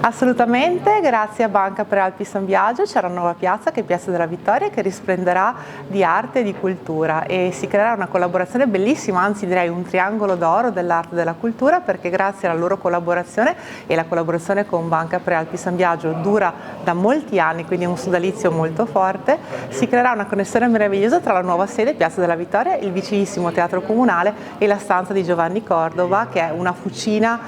Assolutamente, grazie a Banca Prealpi San Biagio c'è una nuova piazza che è Piazza della Vittoria, che risplenderà di arte e di cultura, e si creerà una collaborazione bellissima, anzi direi un triangolo d'oro dell'arte e della cultura, perché grazie alla loro collaborazione, e la collaborazione con Banca Prealpi San Biagio dura da molti anni, quindi è un sodalizio molto forte, si creerà una connessione meravigliosa tra la nuova sede Piazza della Vittoria, il vicinissimo Teatro Comunale e la stanza di Giovanni Cordova, che è una fucina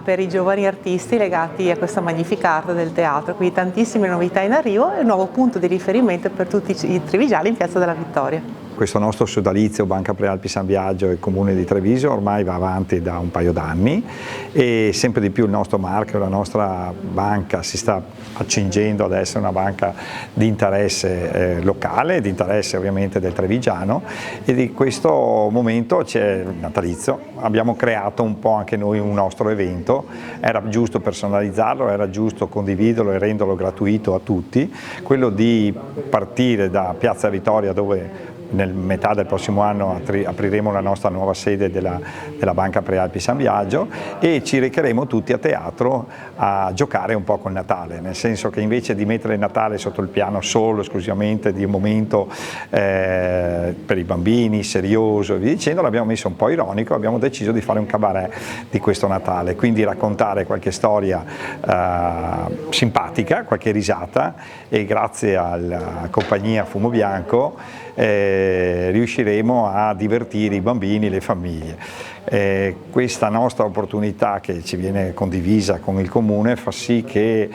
per i giovani artisti legati a questa magnifica arte del teatro. Quindi tantissime novità in arrivo e un nuovo punto di riferimento per tutti i trevigiani in Piazza della Vittoria. Questo nostro sodalizio Banca Prealpi San Biagio e Comune di Treviso ormai va avanti da un paio d'anni, e sempre di più il nostro marchio, la nostra banca si sta accingendo ad essere una banca di interesse locale, di interesse ovviamente del trevigiano, e di questo momento c'è il natalizio. Abbiamo creato un po' anche noi un nostro evento, era giusto personalizzarlo, era giusto condividerlo e renderlo gratuito a tutti, quello di partire da Piazza Vittoria, dove nel metà del prossimo anno apriremo la nostra nuova sede della Banca Prealpi San Biagio, e ci recheremo tutti a teatro a giocare un po' col Natale, nel senso che invece di mettere il Natale sotto il piano solo esclusivamente di un momento per i bambini, serioso e via dicendo, l'abbiamo messo un po' ironico, abbiamo deciso di fare un cabaret di questo Natale, quindi raccontare qualche storia simpatica, qualche risata, e grazie alla compagnia Fumo Bianco riusciremo a divertire i bambini e le famiglie. Questa nostra opportunità, che ci viene condivisa con il Comune, fa sì che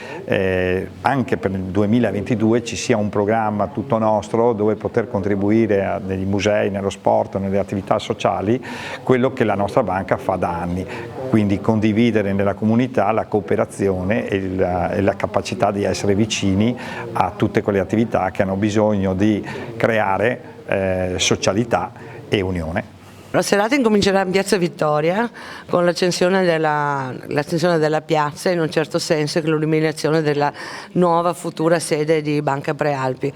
anche per il 2022 ci sia un programma tutto nostro dove poter contribuire nei musei, nello sport, nelle attività sociali, quello che la nostra banca fa da anni, quindi condividere nella comunità la cooperazione e la capacità di essere vicini a tutte quelle attività che hanno bisogno di creare socialità e unione. La serata incomincerà in Piazza Vittoria con l'accensione della piazza, in un certo senso, e l'illuminazione della nuova futura sede di Banca Prealpi.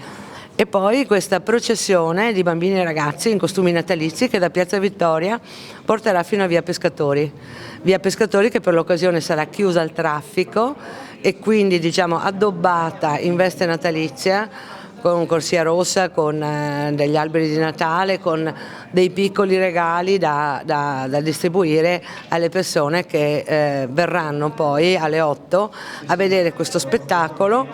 E poi questa processione di bambini e ragazzi in costumi natalizi che da Piazza Vittoria porterà fino a Via Pescatori. Via Pescatori che per l'occasione sarà chiusa al traffico e quindi addobbata in veste natalizia, con corsia rossa, con degli alberi di Natale, con dei piccoli regali da distribuire alle persone che verranno poi alle 8 a vedere questo spettacolo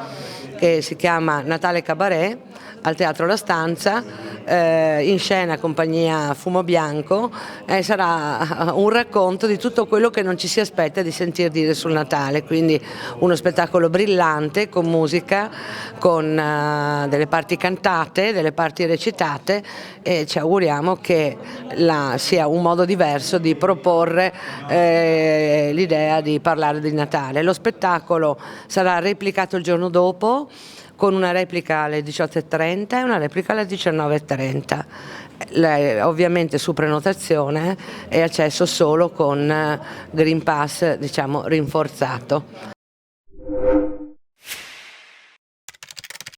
che si chiama Natale Cabaret al Teatro La Stanza, in scena compagnia Fumo Bianco, e sarà un racconto di tutto quello che non ci si aspetta di sentir dire sul Natale, quindi uno spettacolo brillante con musica, con delle parti cantate, delle parti recitate, e ci auguriamo che sia un modo diverso di proporre l'idea di parlare di Natale. Lo spettacolo sarà replicato il giorno dopo, con una replica alle 18:30 e una replica alle 19:30. Ovviamente su prenotazione e accesso solo con Green Pass rinforzato.